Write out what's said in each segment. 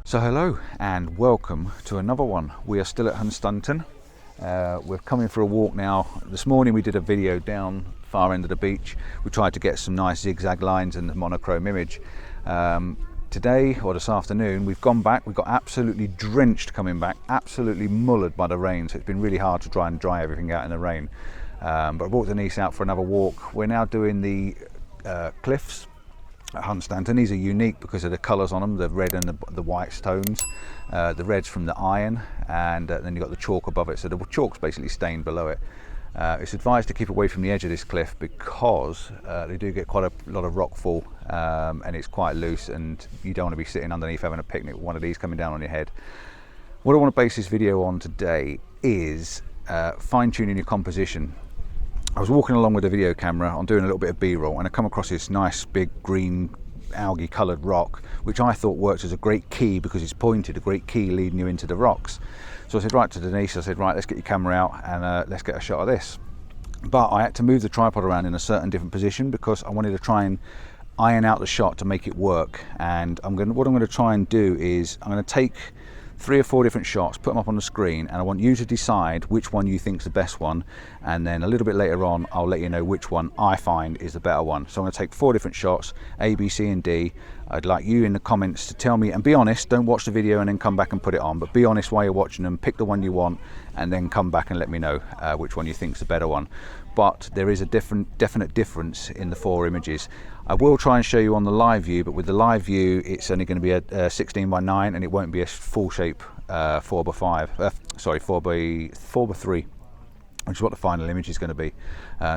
So hello and welcome to another one. We are still at Hunstanton. We're coming for a walk now. This morning we did a video down far end of the beach. We tried to get some nice zigzag lines and the monochrome image. Today or this afternoon we've gone back. We got absolutely drenched coming back, absolutely mullered by the rain, so it's been really hard to try and dry everything out in the rain. But I brought Denise out for another walk. We're now doing the cliffs at Hunstanton. These are unique because of the colours on them, the red and the white stones. The red's from the iron, and then you've got the chalk above it, so the chalk's basically stained below it. It's advised to keep away from the edge of this cliff because they do get quite a lot of rockfall, and it's quite loose, and you don't want to be sitting underneath having a picnic with one of these coming down on your head. What I want to base this video on today is fine-tuning your composition. I was walking along with a video camera, I'm doing a little bit of B-roll, and I come across this nice big green algae coloured rock, which I thought works as a great key because it's pointed, a great key leading you into the rocks. So I said right to Denise, I said right, let's get your camera out and let's get a shot of this. But I had to move the tripod around in a certain different position because I wanted to try and iron out the shot to make it work. And what I'm going to try and do is I'm going to take 3 or 4 different shots, put them up on the screen, and I want you to decide which one you think is the best one, and then a little bit later on I'll let you know which one I find is the better one. So I'm going to take 4 different shots, A, B, C and D. I'd like you in the comments to tell me, and be honest, don't watch the video and then come back and put it on, but be honest while you're watching them, pick the one you want and then come back and let me know which one you think is the better one. But there is a definite difference in the 4 images. I will try and show you on the live view, but with the live view it's only going to be a 16:9 and it won't be a full shape 4:3, which is what the final image is going to be.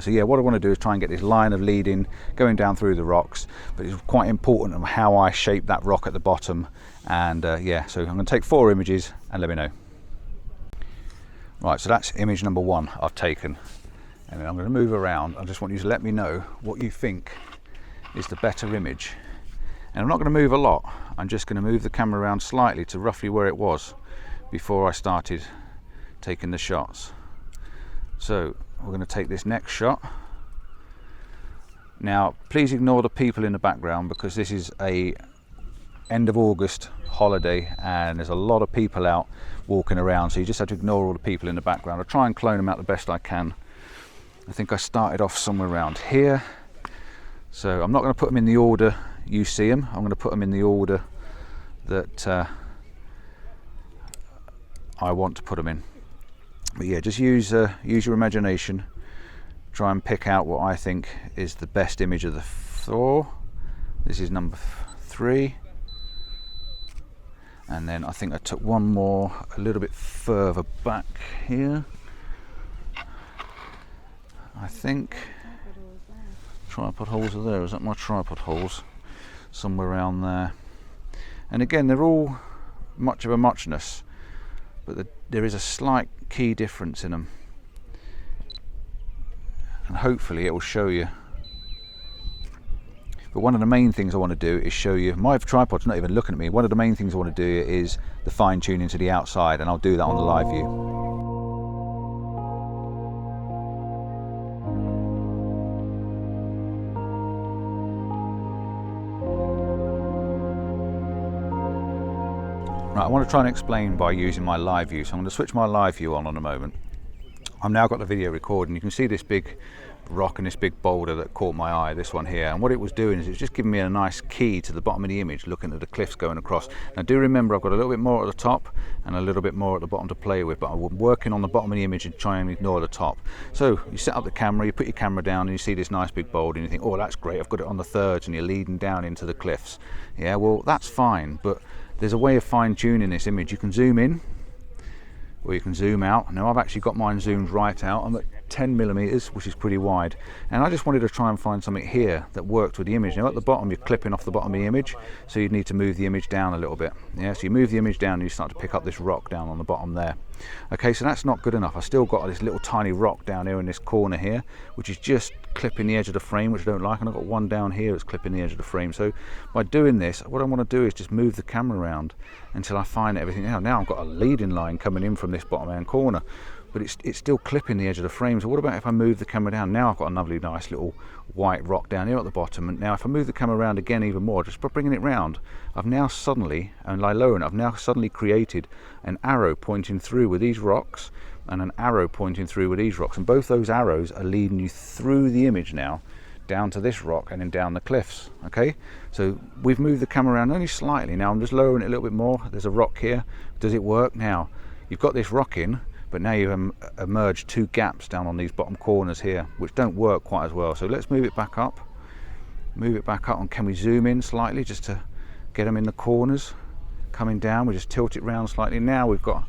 So yeah, what I want to do is try and get this line of leading going down through the rocks, but it's quite important on how I shape that rock at the bottom. And yeah, so I'm going to take 4 images and let me know. Right, so that's image number 1 I've taken, and then I'm going to move around. I just want you to let me know what you think is the better image. And I'm not going to move a lot, I'm just going to move the camera around slightly to roughly where it was before I started taking the shots. So we're going to take this next shot. Now please ignore the people in the background because this is a end of August holiday and there's a lot of people out walking around, so you just have to ignore all the people in the background. I'll try and clone them out the best I can. I think I started off somewhere around here, so I'm not going to put them in the order you see them. I'm going to put them in the order that I want to put them in. But yeah, just use your imagination. Try and pick out what I think is the best image of the 4. This is number 3. And then I think I took one more a little bit further back here. I think tripod holes are there. Is that my tripod holes? Somewhere around there. And again, they're all much of a muchness, but there is a slight key difference in them, and hopefully it will show you. But one of the main things I want to do is show you, my tripod's not even looking at me, one of the main things I want to do is the fine tuning to the outside, and I'll do that on the live view. Right, I want to try and explain by using my live view, so I'm going to switch my live view on a moment. I've now got the video recording. You can see this big rock and this big boulder that caught my eye, this one here, and what it was doing is it was just giving me a nice key to the bottom of the image, looking at the cliffs going across. Now do remember I've got a little bit more at the top and a little bit more at the bottom to play with, but I'm working on the bottom of the image and trying to ignore the top. So you set up the camera, you put your camera down and you see this nice big boulder and you think, oh that's great, I've got it on the thirds, and you're leading down into the cliffs. Yeah, well that's fine, but there's a way of fine-tuning this image. You can zoom in or you can zoom out. Now I've actually got mine zoomed right out. I'm at 10mm, which is pretty wide, and I just wanted to try and find something here that worked with the image. Now at the bottom you're clipping off the bottom of the image, so you'd need to move the image down a little bit. Yeah, so you move the image down and you start to pick up this rock down on the bottom there. Okay, so that's not good enough. I still got this little tiny rock down here in this corner here, which is just clipping the edge of the frame, which I don't like, and I've got one down here that's clipping the edge of the frame. So by doing this, what I want to do is just move the camera around until I find everything out. Now I've got a leading line coming in from this bottom hand corner. but it's still clipping the edge of the frame. So what about if I move the camera down? Now I've got a lovely nice little white rock down here at the bottom, and now if I move the camera around again even more, just by bringing it round, I've now suddenly, and I lower it, I've now suddenly created an arrow pointing through with these rocks and an arrow pointing through with these rocks, and both those arrows are leading you through the image now down to this rock and then down the cliffs. Okay, so we've moved the camera around only slightly. Now I'm just lowering it a little bit more. There's a rock here. Does it work? Now you've got this rock in, but now you've emerged two gaps down on these bottom corners here, which don't work quite as well. So let's move it back up, and can we zoom in slightly just to get them in the corners coming down? We just tilt it round slightly. Now we've got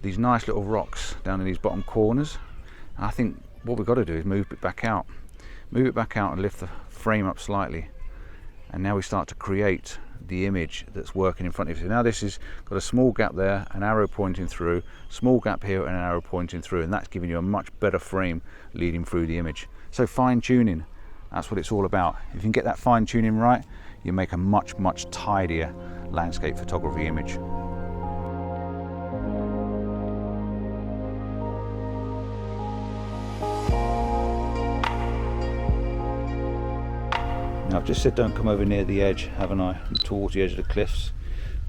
these nice little rocks down in these bottom corners, and I think what we've got to do is move it back out and lift the frame up slightly, and now we start to create the image that's working in front of you. So now this has got a small gap there, an arrow pointing through, small gap here and an arrow pointing through, and that's giving you a much better frame leading through the image. So fine tuning, that's what it's all about. If you can get that fine tuning right, you make a much tidier landscape photography image. Now, I've just said don't come over near the edge, haven't I, towards the edge of the cliffs,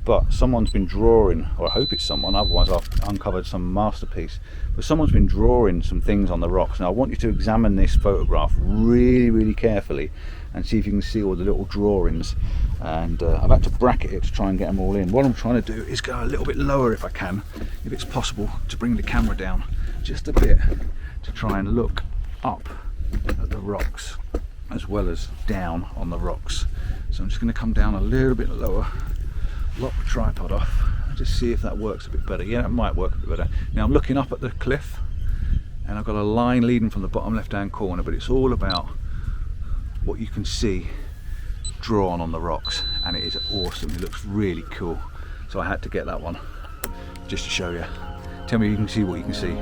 but someone's been drawing, or I hope it's someone, otherwise I've uncovered some masterpiece, but someone's been drawing some things on the rocks. Now I want you to examine this photograph really carefully and see if you can see all the little drawings, and I've had to bracket it to try and get them all in. What I'm trying to do is go a little bit lower if I can, if it's possible, to bring the camera down just a bit to try and look up at the rocks as well as down on the rocks. So I'm just going to come down a little bit lower, lock the tripod off, and just see if that works a bit better. Yeah, it might work a bit better. Now I'm looking up at the cliff, and I've got a line leading from the bottom left hand corner, but it's all about what you can see drawn on the rocks, and it is awesome. It looks really cool, so I had to get that one just to show you. Tell me if you can see what you can see.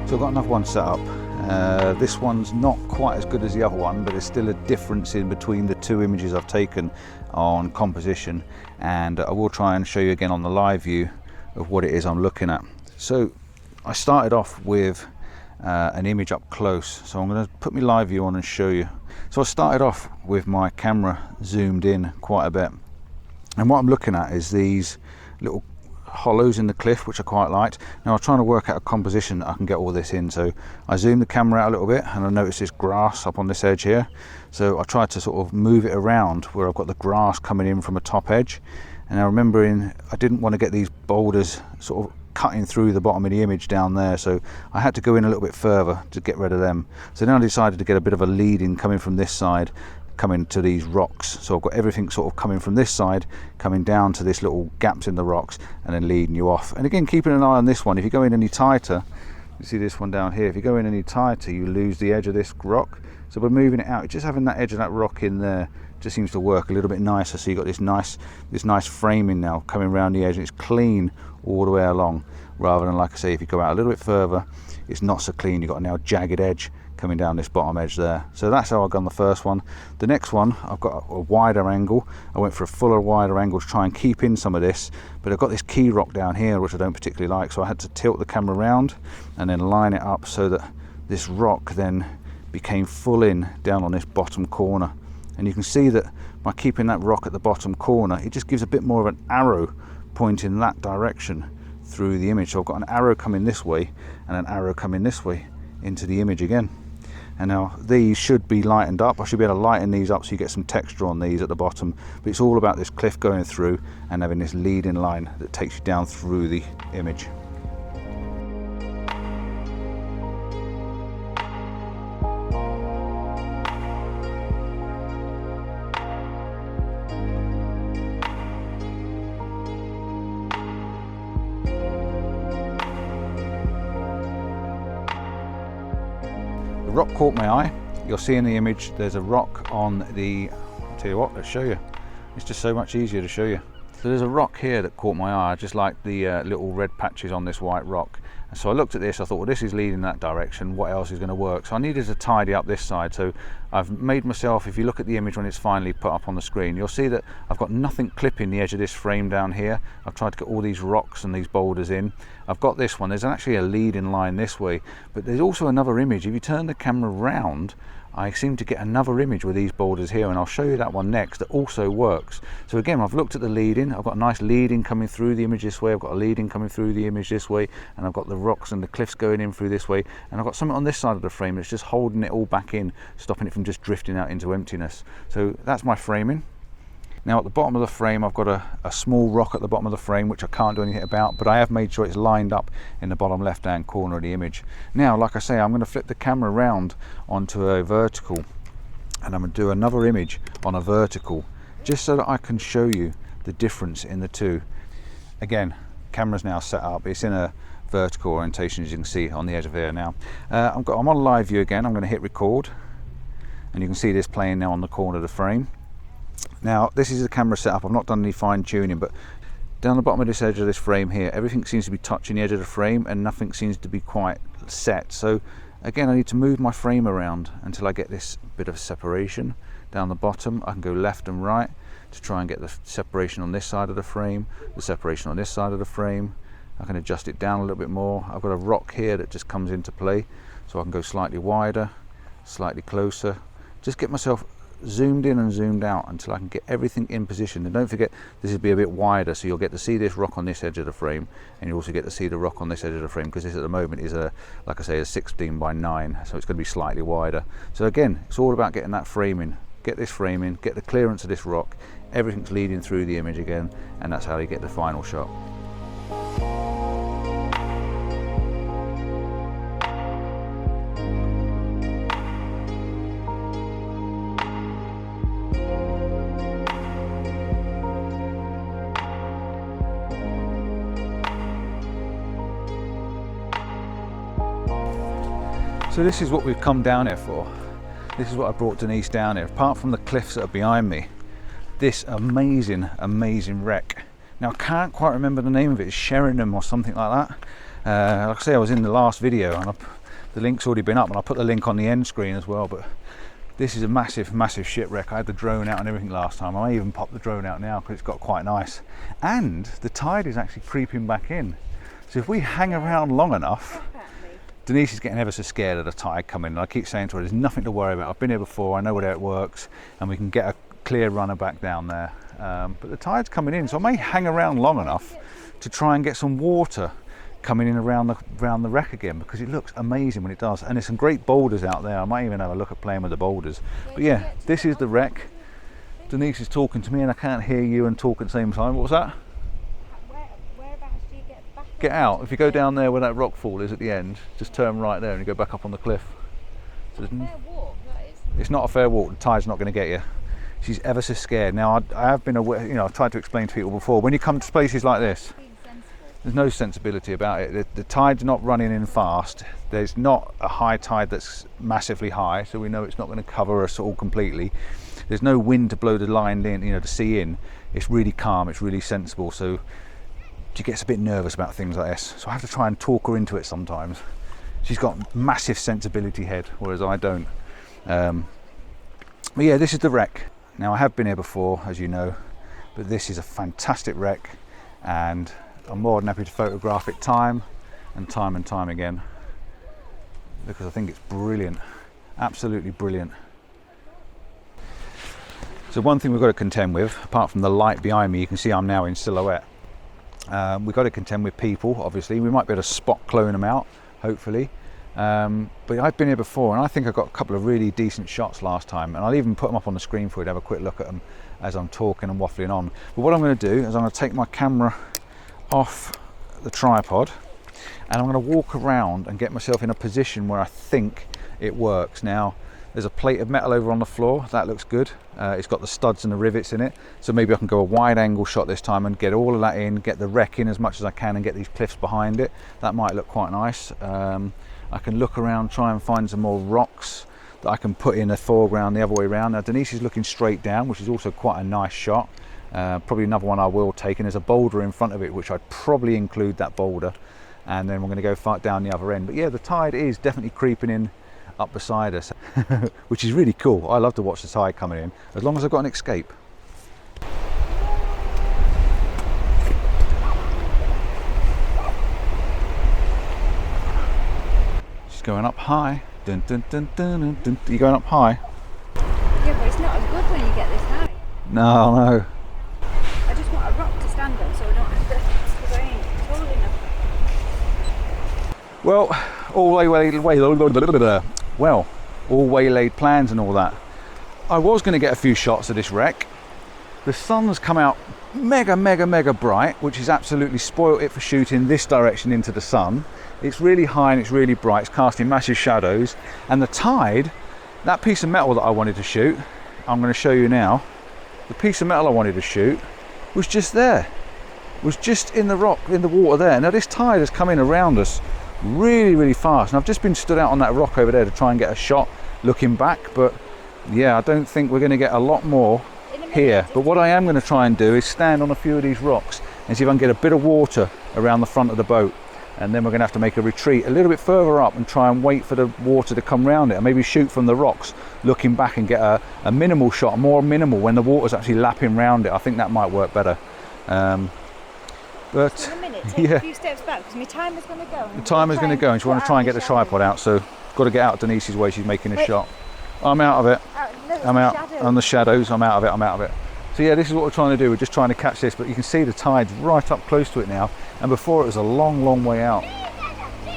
So I've got another one set up. This one's not quite as good as the other one, but there's still a difference in between the two images I've taken on composition, and I will try and show you again on the live view of what it is I'm looking at. So I started off with an image up close, so I'm going to put my live view on and show you. So I started off with my camera zoomed in quite a bit, and what I'm looking at is these little hollows in the cliff, which I quite liked. Now I'm trying to work out a composition that I can get all this in, so I zoomed the camera out a little bit, and I noticed this grass up on this edge here, so I tried to sort of move it around where I've got the grass coming in from a top edge. And now remembering I didn't want to get these boulders sort of cutting through the bottom of the image down there, so I had to go in a little bit further to get rid of them. So now I decided to get a bit of a lead in coming from this side, coming to these rocks. So I've got everything sort of coming from this side, coming down to this little gaps in the rocks, and then leading you off. And again, keeping an eye on this one. If you go in any tighter, you see this one down here, if you go in any tighter, you lose the edge of this rock. So by moving it out, just having that edge of that rock in there just seems to work a little bit nicer. So you've got this nice framing now coming around the edge, and it's clean all the way along, rather than, like I say, if you go out a little bit further, it's not so clean. You've got a now jagged edge coming down this bottom edge there. So that's how I've done the first one. The next one, I've got a wider angle. I went for a fuller, wider angle to try and keep in some of this, but I've got this key rock down here which I don't particularly like, so I had to tilt the camera around and then line it up so that this rock then became full in down on this bottom corner. And you can see that by keeping that rock at the bottom corner, it just gives a bit more of an arrow pointing that direction through the image. So I've got an arrow coming this way and an arrow coming this way into the image again. And now these should be lightened up. I should be able to lighten these up so you get some texture on these at the bottom. But it's all about this cliff going through and having this leading line that takes you down through the image. rock caught my eye. You'll see in the image there's a rock on the, I'll tell you what, let's show you. It's just so much easier to show you. So there's a rock here that caught my eye. I just like the little red patches on this white rock. And so I looked at this, I thought, well, this is leading that direction, what else is going to work? So I needed to tidy up this side. So I've made myself, if you look at the image when it's finally put up on the screen, you'll see that I've got nothing clipping the edge of this frame down here. I've tried to get all these rocks and these boulders in. I've got this one, there's actually a leading line this way, but there's also another image. If you turn the camera round, I seem to get another image with these boulders here, and I'll show you that one next, that also works. So again, I've looked at the leading, I've got a nice leading coming through the image this way, I've got a leading coming through the image this way, and I've got the rocks and the cliffs going in through this way, and I've got something on this side of the frame that's just holding it all back in, stopping it from just drifting out into emptiness. So that's my framing. Now at the bottom of the frame, I've got a small rock at the bottom of the frame, which I can't do anything about, but I have made sure it's lined up in the bottom left hand corner of the image. Now, like I say, I'm going to flip the camera around onto a vertical, and I'm going to do another image on a vertical, just so that I can show you the difference in the two. Again, camera's now set up, it's in a vertical orientation, as you can see on the edge of here now. I'm on live view again. I'm going to hit record, and you can see this playing now on the corner of the frame. Now this is the camera setup. I've not done any fine tuning, but down the bottom of this edge of this frame here, everything seems to be touching the edge of the frame and nothing seems to be quite set. So again, I need to move my frame around until I get this bit of separation. Down the bottom, I can go left and right to try and get the separation on this side of the frame, the separation on this side of the frame. I can adjust it down a little bit more. I've got a rock here that just comes into play, so I can go slightly wider, slightly closer, just get myself zoomed in and zoomed out until I can get everything in position. And don't forget, this will be a bit wider, so you'll get to see this rock on this edge of the frame, and you also get to see the rock on this edge of the frame, because this at the moment is a, like I say, a 16 by 9, so it's going to be slightly wider. So again, it's all about getting that framing. Get this framing, get the clearance of this rock, everything's leading through the image again, and that's how you get the final shot. So this is what we've come down here for. This is what I brought Denise down here. Apart from the cliffs that are behind me, this amazing, amazing wreck. Now I can't quite remember the name of it. It's Sheraton or something like that. Like I say, I was in the last video, and the link's already been up, and I put the link on the end screen as well. But this is a massive, massive shipwreck. I had the drone out and everything last time. I may even pop the drone out now because it's got quite nice. And the tide is actually creeping back in. So if we hang around long enough, Denise is getting ever so scared of the tide coming, and I keep saying to her, there's nothing to worry about. I've been here before, I know how it works, and we can get a clear runner back down there. But the tide's coming in, so I may hang around long enough to try and get some water coming in around the wreck again, because it looks amazing when it does. And there's some great boulders out there. I might even have a look at playing with the boulders. But yeah, this is the wreck. Denise is talking to me, and I can't hear you and talk at the same time. What was that? Get out. If you go down there where that rock fall is at the end, just turn right there and you go back up on the cliff. So it's not a fair walk. The tide's not going to get you. She's ever so scared. Now I have been aware, I've tried to explain to people before, when you come to places like this, there's no sensibility about it. The tide's not running in fast. There's not a high tide that's massively high, so we know it's not going to cover us all completely. There's no wind to blow the line in, the sea in. It's really calm, it's really sensible. So she gets a bit nervous about things like this, so I have to try and talk her into it sometimes. She's got massive sensibility head, whereas I don't. But yeah, this is the wreck. Now I have been here before, as you know, but this is a fantastic wreck, and I'm more than happy to photograph it time and time again, because I think it's brilliant, absolutely brilliant. So one thing we've got to contend with, apart from the light behind me, you can see I'm now in silhouette. We've got to contend with people, obviously. We might be able to spot clone them out, hopefully. But I've been here before, and I think I got a couple of really decent shots last time, and I'll even put them up on the screen for you to have a quick look at them as I'm talking and waffling on. But what I'm going to do is I'm going to take my camera off the tripod, and I'm going to walk around and get myself in a position where I think it works. Now, there's a plate of metal over on the floor, that looks good. It's got the studs and the rivets in it, so maybe I can go a wide angle shot this time and get all of that in, get the wreck in as much as I can, and get these cliffs behind it. That might look quite nice. I I can look around, try and find some more rocks that I can put in the foreground the other way around. Now Denise is looking straight down, which is also quite a nice shot. Probably another one I will take, and there's a boulder in front of it, which I'd probably include that boulder, and then we're going to go far down the other end. But yeah, the tide is definitely creeping in up beside us, which is really cool. I love to watch the tide coming in, as long as I've got an escape. She's going up high. Dun, dun, dun, dun, dun, dun. Are you going up high? Yeah, but it's not as good when you get this high. No. I just want a rock to stand on so I don't have to, because I ain't tall enough. Well, all waylaid plans and all that. I was going to get a few shots of this wreck. The sun's come out mega bright, which has absolutely spoilt it for shooting this direction into the sun. It's really high and it's really bright, it's casting massive shadows, and the tide, that piece of metal that I wanted to shoot, I'm going to show you now, the piece of metal I wanted to shoot was just there, was just in the rock, in the water there. Now this tide has come in around us really fast, and I've just been stood out on that rock over there to try and get a shot looking back, but yeah, I don't think we're going to get a lot more here. But what I am going to try and do is stand on a few of these rocks and see if I can get a bit of water around the front of the boat, and then we're going to have to make a retreat a little bit further up and try and wait for the water to come round it, and maybe shoot from the rocks looking back and get a minimal shot, more minimal, when the water's actually lapping round it. I think that might work better. But so in a minute, take a few steps back, because my timer's going to go. The timer's going to go, and she wants to try and get the tripod out, so got to get out Denise's way. She's making a shot. I'm out of it. I'm out on the shadows. I'm out of it. So yeah, this is what we're trying to do. We're just trying to catch this, but you can see the tide's right up close to it now, and before it was a long way out.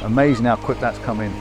Amazing how quick that's come in.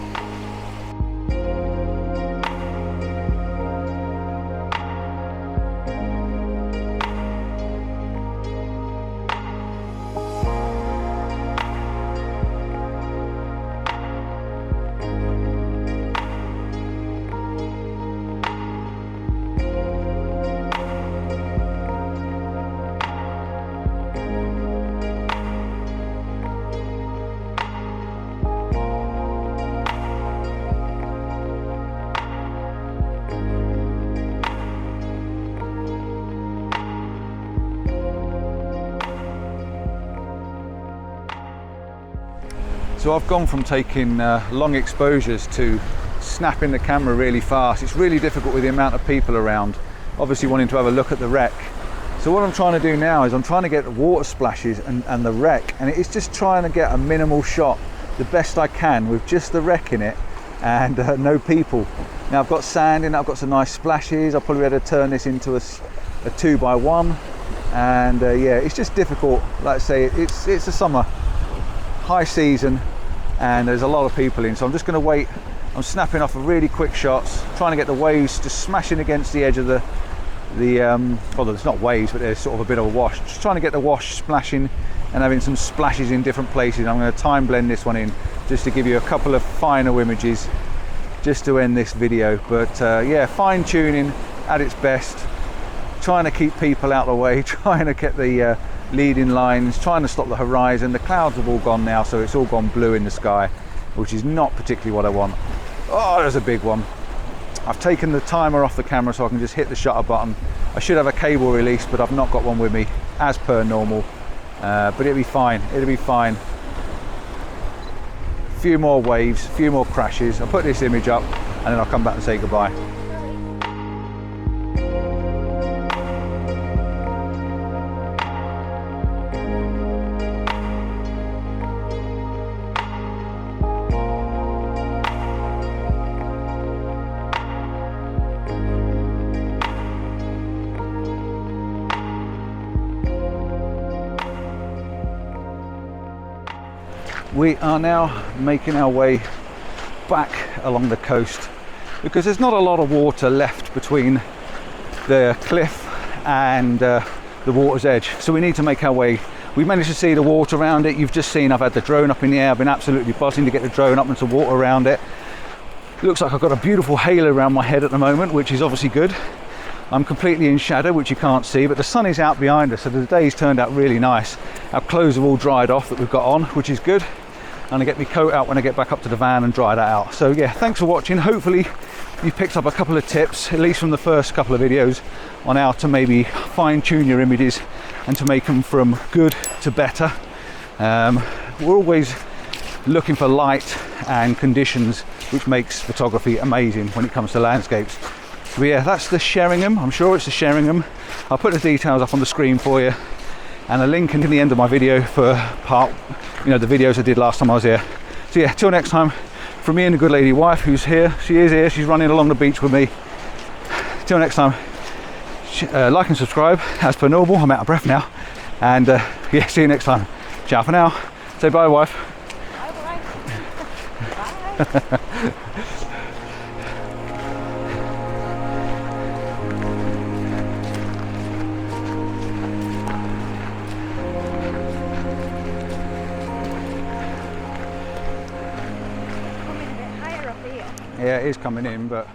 So I've gone from taking long exposures to snapping the camera really fast. It's really difficult with the amount of people around, obviously wanting to have a look at the wreck. So what I'm trying to do now is I'm trying to get the water splashes and the wreck, and it's just trying to get a minimal shot the best I can with just the wreck in it and no people. Now I've got sand in it, I've got some nice splashes. I'll probably be able to turn this into a 2x1, and yeah, it's just difficult. Like I say, it's a summer, high season, and there's a lot of people in, so I'm just going to wait. I'm snapping off really quick shots, trying to get the waves just smashing against the edge of the well, it's not waves, but there's sort of a bit of a wash. Just trying to get the wash splashing and having some splashes in different places. I'm going to time blend this one in just to give you a couple of final images just to end this video. But yeah, fine tuning at its best, trying to keep people out of the way, trying to get the leading lines, trying to stop the horizon. The clouds have all gone now, so it's all gone blue in the sky, which is not particularly what I want. Oh, there's a big one. I've taken the timer off the camera so I can just hit the shutter button. I should have a cable release, but I've not got one with me, as per normal. But it'll be fine, it'll be fine. A few more waves, a few more crashes. I'll put this image up and then I'll come back and say goodbye. We are now making our way back along the coast because there's not a lot of water left between the cliff and the water's edge, so we need to make our way. We've managed to see the water around it. You've just seen I've had the drone up in the air. I've been absolutely buzzing to get the drone up and some water around it. Looks like I've got a beautiful halo around my head at the moment, which is obviously good. I'm completely in shadow, which you can't see, but the sun is out behind us, so the day's turned out really nice. Our clothes have all dried off that we've got on, which is good. and I get my coat out when I get back up to the van and dry that out. So yeah, thanks for watching. Hopefully you picked up a couple of tips, at least from the first couple of videos, on how to maybe fine-tune your images and to make them from good to better. We're always looking for light and conditions, which makes photography amazing when it comes to landscapes. But yeah, that's the Sheraton. I'm sure it's the Sheraton. I'll put the details up on the screen for you, and a link in the end of my video for the videos I did last time I was here. So yeah, till next time, from me and the good lady wife who's here. She is here, she's running along the beach with me. Till next time, like and subscribe as per normal. I'm out of breath now, and yeah, see you next time. Ciao for now. Say bye, wife. Bye. Bye. Yeah, it is coming in, but